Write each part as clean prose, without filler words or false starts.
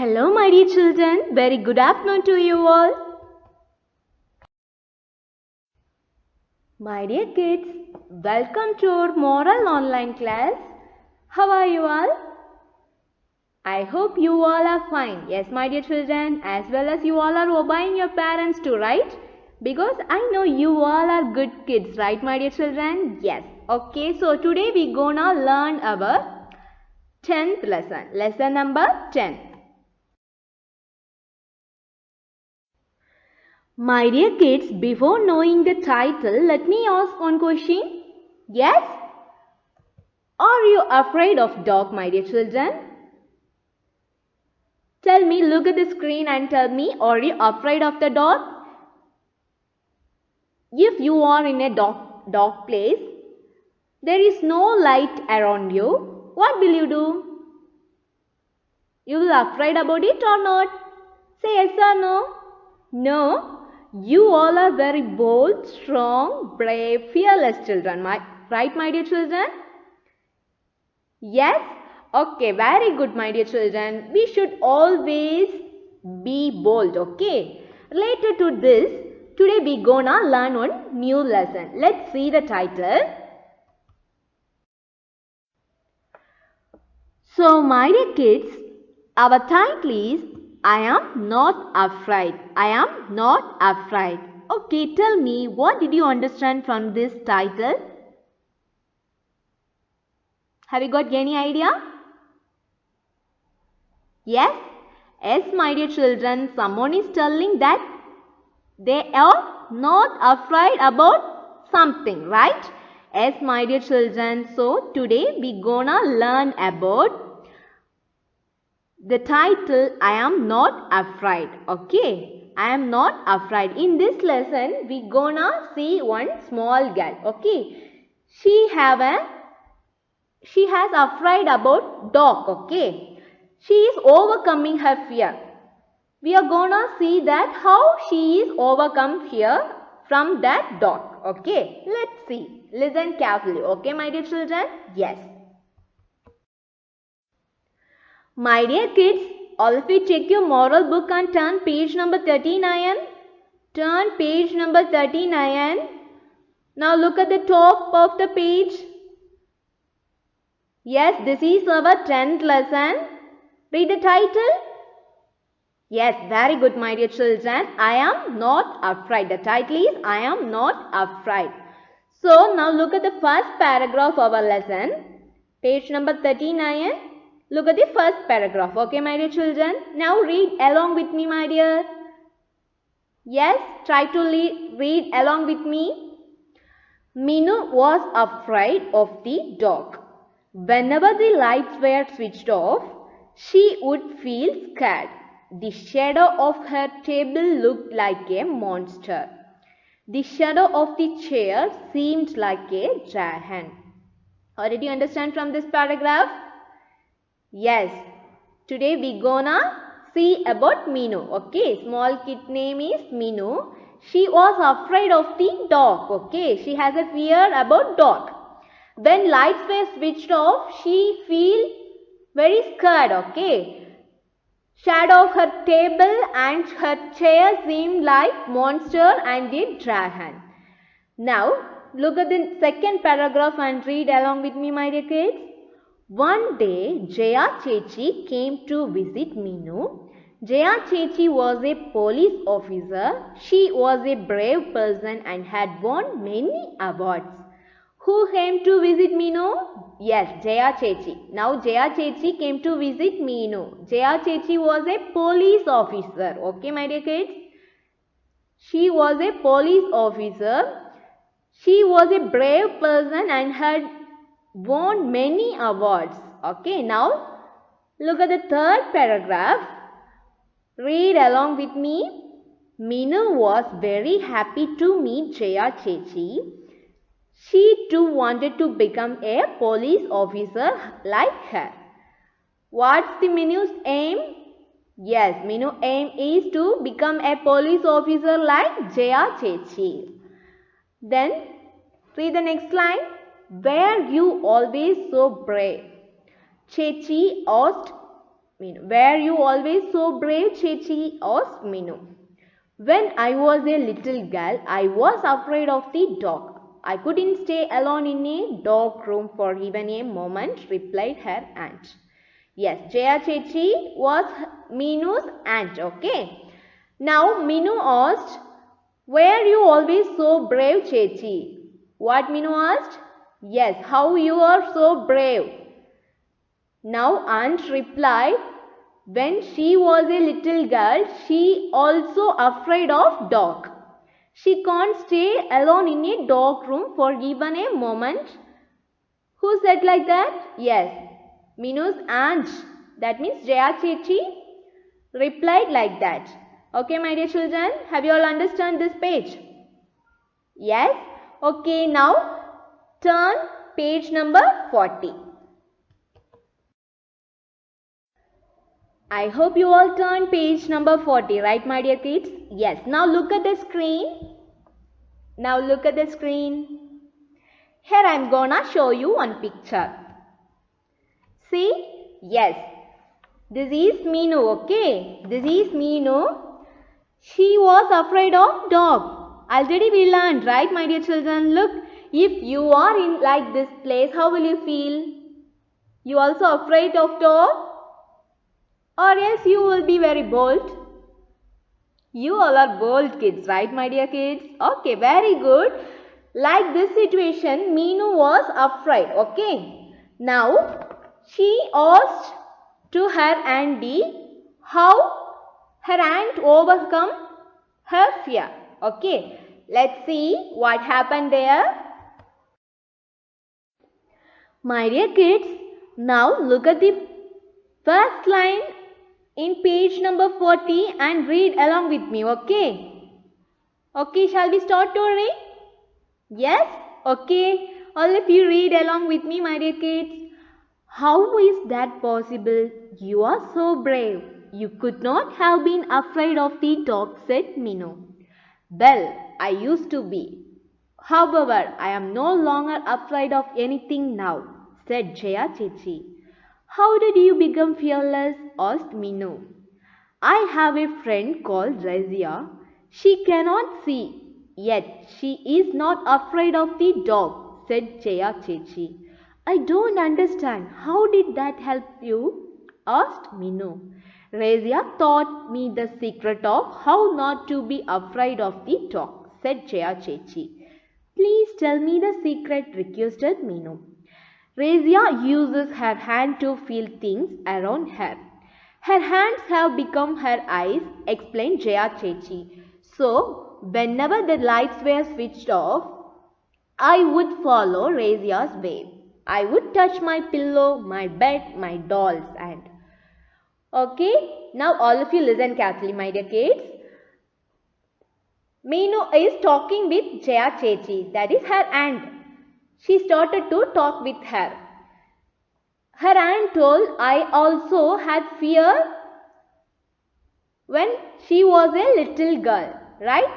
Hello my dear children, very good afternoon to you all. My dear kids, welcome to our moral online class. How are you all? I hope you all are fine. Yes my dear children, as well as you all are obeying your parents too, right? Because I know you all are good kids, right my dear children? Yes. Okay, so today we gonna learn our 10th lesson. Lesson number 10. My dear kids, before knowing the title, let me ask one question. Yes? Are you afraid of dog, my dear children? Tell me, look at the screen and tell me, are you afraid of the dog? If you are in a dog place, there is no light around you, what will you do? You will afraid about it or not? Say yes or no? No. You all are very bold, strong, brave, fearless children. Right, my dear children? Yes? Okay, very good, my dear children. We should always be bold, okay? Related to this, today we gonna learn one new lesson. Let's see the title. So, my dear kids, our title is I am not afraid. I am not afraid. Okay, tell me, what did you understand from this title? Have you got any idea? Yes? Yes, my dear children, someone is telling that they are not afraid about something, right? Yes, my dear children, so today we gonna learn about the title I am not afraid. Okay, I am not afraid. In this lesson, we gonna see one small girl. Okay, she has afraid about dog. Okay, she is overcoming her fear. We are gonna see that how she is overcome fear from that dog. Okay, let's see. Listen carefully. Okay, my dear children. Yes. My dear kids, all of you take your moral book and turn page number 39. Turn page number 39. Now look at the top of the page. Yes, this is our 10th lesson. Read the title. Yes, very good, my dear children. I am not afraid. The title is I am not afraid. So now look at the first paragraph of our lesson. Page number 39. Look at the first paragraph. Okay, my dear children. Now read along with me, my dear. Yes, try to read along with me. Minu was afraid of the dog. Whenever the lights were switched off, she would feel scared. The shadow of her table looked like a monster. The shadow of the chair seemed like a dragon. How did you understand from this paragraph? Yes, today we gonna see about Minu. Okay, small kid name is Minu. She was afraid of the dog. Okay, she has a fear about dog. When lights were switched off, she feel very scared. Okay, shadow of her table and her chair seemed like monster and a dragon. Now look at the second paragraph and read along with me, my dear kids. One day, Jaya Chechi came to visit Minu. Jaya Chechi was a police officer. She was a brave person and had won many awards. Who came to visit Minu? Yes, Jaya Chechi. Now, Jaya Chechi came to visit Minu. Jaya Chechi was a police officer. Okay, my dear kids? She was a police officer. She was a brave person and had won many awards. Okay, now look at the third paragraph. Read along with me. Minu was very happy to meet Jaya Chechi. She too wanted to become a police officer like her. What's the Minu's aim? Yes, Minu's aim is to become a police officer like Jaya Chechi. Then read the next line. Were you always so brave? Chechi asked Minu. Were you always so brave, Chechi? Asked Minu. When I was a little girl, I was afraid of the dog. I couldn't stay alone in a dark room for even a moment, replied her aunt. Yes, Jaya Chechi was Minu's aunt, okay? Now Minu asked, were you always so brave, Chechi? What Minu asked? Yes, how you are so brave. Now aunt replied, when she was a little girl, she also afraid of dog. She can't stay alone in a dark room for even a moment. Who said like that? Yes, Minu's aunt. That means Jaya Chechi replied like that. Okay, my dear children, have you all understand this page? Yes? Okay, now turn page number 40. I hope you all turn page number 40, right, my dear kids? Yes. Now look at the screen. Now look at the screen. Here I am gonna show you one picture. See? Yes. This is Minu, okay? This is Minu. She was afraid of dog. Already we learned, right, my dear children? Look, if you are in like this place, how will you feel? You also afraid of dog? Or else you will be very bold. You all are bold kids, right, my dear kids? Okay, very good. Like this situation, Minu was afraid, okay? Now, she asked to her auntie how her aunt overcome her fear. Okay, let's see what happened there. My dear kids, now look at the first line in page number 40 and read along with me, okay? Okay, shall we start to read? Yes? Okay. All of you read along with me, my dear kids. How is that possible? You are so brave. You could not have been afraid of the dog, said Minu. Well, I used to be. However, I am no longer afraid of anything now, said Jaya Chechi. How did you become fearless? Asked Minu. I have a friend called Razia. She cannot see, yet she is not afraid of the dog, said Jaya Chechi. I don't understand. How did that help you? Asked Minu. Razia taught me the secret of how not to be afraid of the dog, said Jaya Chechi. Please tell me the secret, requested Minu. Razia uses her hand to feel things around her. Her hands have become her eyes, explained Jaya Chechi. So, whenever the lights were switched off, I would follow Razia's way. I would touch my pillow, my bed, my dolls and... Okay, now all of you listen carefully, my dear kids. Minu is talking with Jaya Chechi, that is her aunt. She started to talk with her. Her aunt told, I also had fear when she was a little girl, right?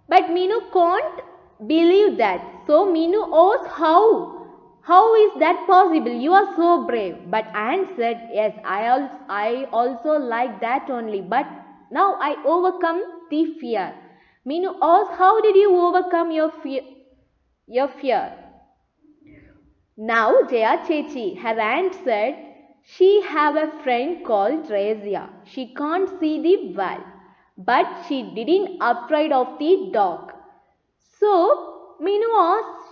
But Minu can't believe that. So Minu asked, how is that possible? You are so brave. But aunt said, yes, I also like that only. But now I overcome the fear. Minu asked, how did you overcome your fear? Now Jaya Chechi, her aunt said, she have a friend called Razia. She can't see the wall, but she didn't afraid of the dog. So Minu asked,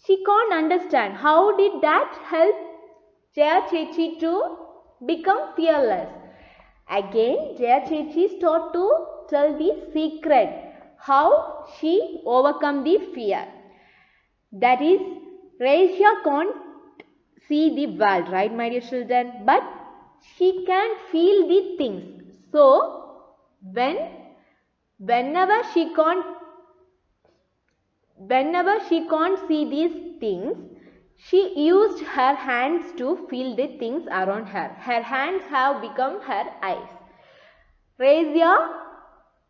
she can't understand how did that help Jaya Chechi to become fearless. Again Jaya Chechi started to tell the secret how she overcome the fear. That is, Razia can't see the world, right, my dear children? But she can feel the things. So, whenever she can't see these things, she used her hands to feel the things around her. Her hands have become her eyes. Razia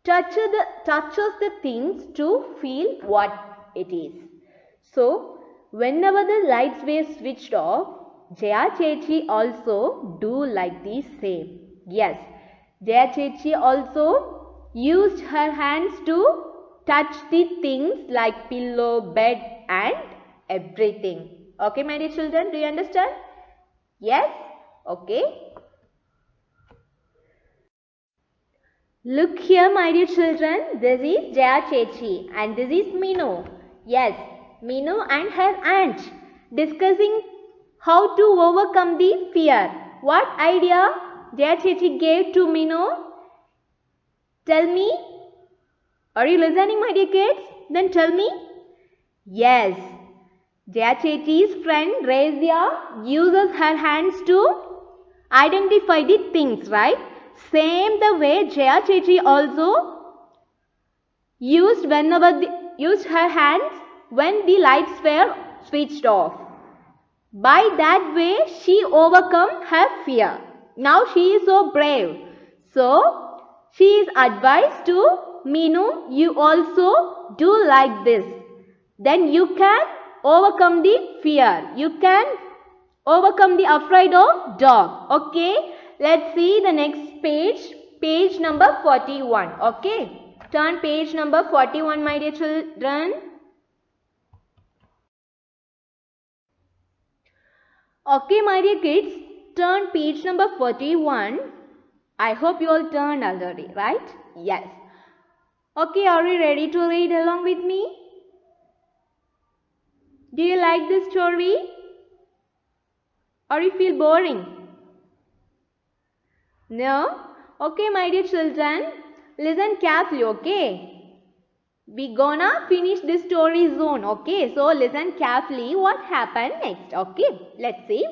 touches the things to feel what it is. So, whenever the lights were switched off, Jaya Chechi also do like the same. Yes, Jaya Chechi also used her hands to touch the things like pillow, bed and everything. Okay, my dear children, do you understand? Yes? Okay. Look here, my dear children. This is Jaya Chechi and this is Minu. Yes, Minu and her aunt discussing how to overcome the fear. What idea Jaya Chechi gave to Minu? Tell me. Are you listening, my dear kids? Then tell me. Yes. Jaya Chechi's friend Razia uses her hands to identify the things, right? Same the way Jaya Chechi also used her hands when the lights were switched off. By that way, she overcome her fear. Now she is so brave. So, she is advised to Minu, you also do like this. Then you can overcome the fear. You can overcome the afraid of dog. Okay. Let's see the next page. Page number 41. Okay. Turn page number 41, my dear children. Okay, my dear kids. Turn page number 41. I hope you all turned already, right? Yes. Okay, are you ready to read along with me? Do you like this story? Or you feel boring? No? Okay, my dear children. Listen carefully, okay? We gonna finish this story soon, okay? So listen carefully what happened next, okay? Let's see.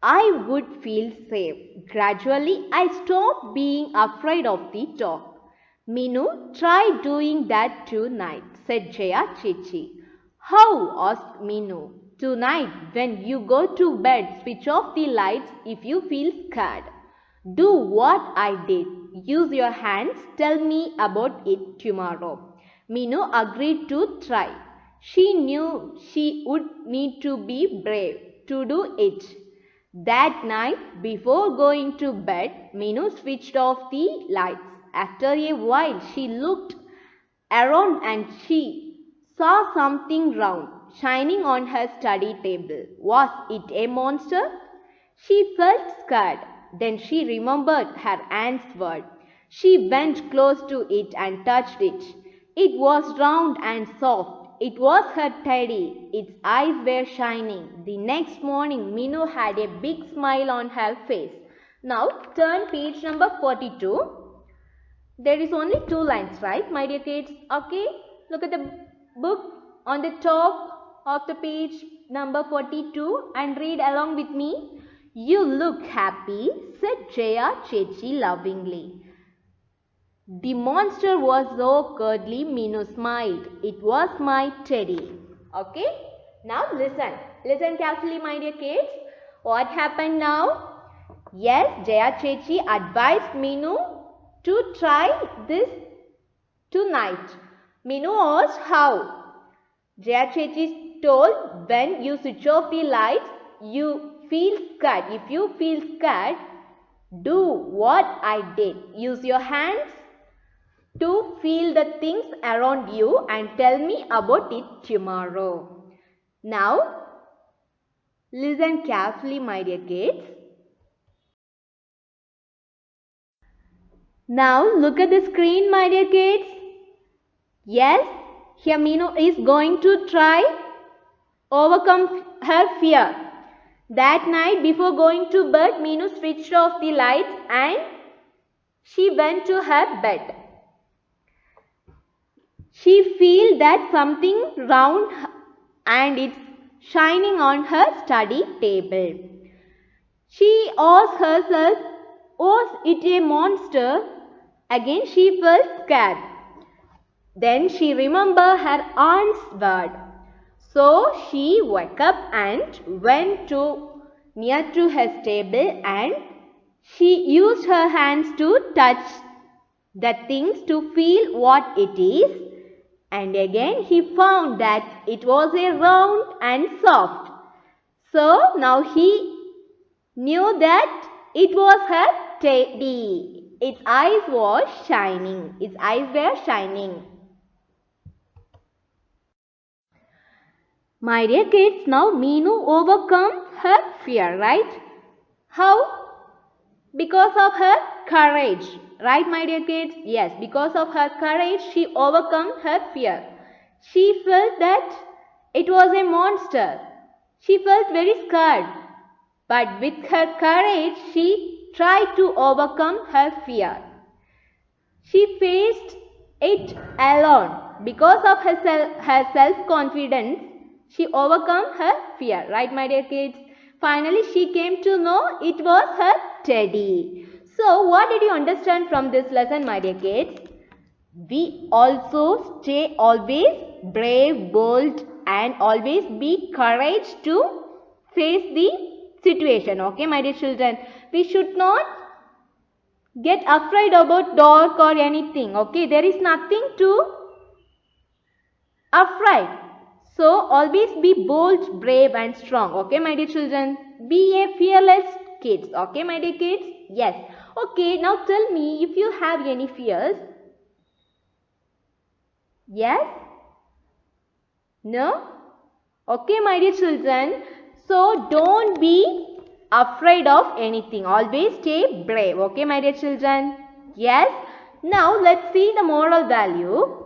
I would feel safe. Gradually, I stopped being afraid of the dog. Minu, try doing that tonight, said Jaya Chechi. How? asked Minu. Tonight, when you go to bed, switch off the lights if you feel scared. Do what I did. Use your hands. Tell me about it tomorrow. Minu agreed to try. She knew she would need to be brave to do it. That night, before going to bed, Minu switched off the lights. After a while, she looked around and she saw something round shining on her study table. Was it a monster? She felt scared. Then she remembered her aunt's word. She went close to it and touched it. It was round and soft. It was her teddy. Its eyes were shining. The next morning, Minu had a big smile on her face. Now, turn page number 42. There is only 2 lines, right, my dear kids? Okay, look at the book on the top of the page number 42 and read along with me. You look happy, said Jaya Chechi lovingly. The monster was so cuddly, Minu smiled. It was my teddy. Okay, now listen. Listen carefully, my dear kids. What happened now? Yes, Jaya Chechi advised Minu to try this tonight. Minu asked how. Jaya Chechi told, when you switch off the lights, you feel scared. If you feel scared, do what I did. Use your hands to feel the things around you and tell me about it tomorrow. Now, listen carefully, my dear kids. Now, look at the screen, my dear kids. Yes, here Minu is going to try overcome her fear. That night, before going to bed, Minu switched off the lights and she went to her bed. She feel that something round and it's shining on her study table. She asked herself, was it a monster? Again she felt scared. Then she remembered her aunt's word. So she woke up and went near to her table and she used her hands to touch the things to feel what it is. And again he found that it was a round and soft. So now he knew that it was her teddy. Its eyes were shining. Its eyes were shining. My dear kids, now Meenu overcome her fear, right? How? Because of her courage. Right, my dear kids? Yes, because of her courage, she overcome her fear. She felt that it was a monster. She felt very scared. But with her courage, she tried to overcome her fear. She faced it alone. Because of her self-confidence, she overcome her fear. Right, my dear kids? Finally, she came to know it was her teddy. So, what did you understand from this lesson, my dear kids? We also stay always brave, bold, and always be courage to face the situation. Okay, my dear children? We should not get afraid about dark or anything. Okay, there is nothing to afraid. So, always be bold, brave and strong. Okay, my dear children? Be a fearless kids. Okay, my dear kids? Yes. Okay, now tell me if you have any fears. Yes? No? Okay, my dear children. So, don't be afraid of anything. Always stay brave. Okay, my dear children? Yes? Now, let's see the moral value.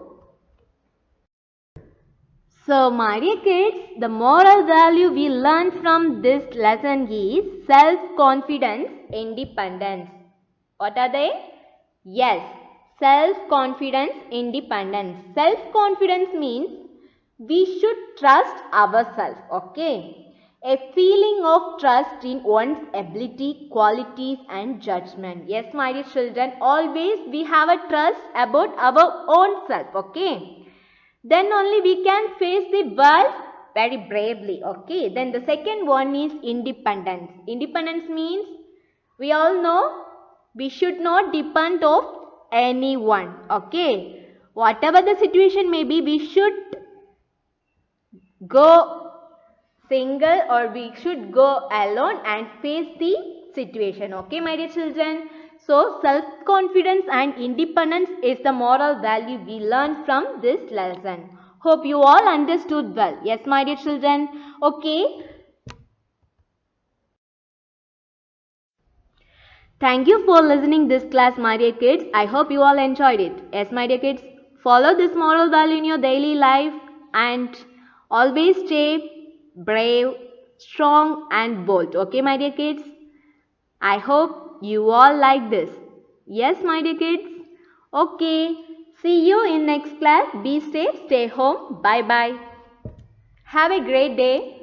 So, my dear kids, the moral value we learned from this lesson is self-confidence, independence. What are they? Yes, self-confidence, independence. Self-confidence means we should trust ourselves, okay? A feeling of trust in one's ability, qualities and judgment. Yes, my dear children, always we have a trust about our own self, okay? Then only we can face the world very bravely, okay? Then the second one is independence. Independence means we all know we should not depend of anyone, okay? Whatever the situation may be, we should go single or we should go alone and face the situation, okay, my dear children? So, self-confidence and independence is the moral value we learned from this lesson. Hope you all understood well. Yes, my dear children. Okay. Thank you for listening this class, my dear kids. I hope you all enjoyed it. Yes, my dear kids. Follow this moral value in your daily life and always stay brave, strong and bold. Okay, my dear kids. I hope you all like this. Yes, my dear kids. Okay. See you in next class. Be safe. Stay home. Bye-bye. Have a great day.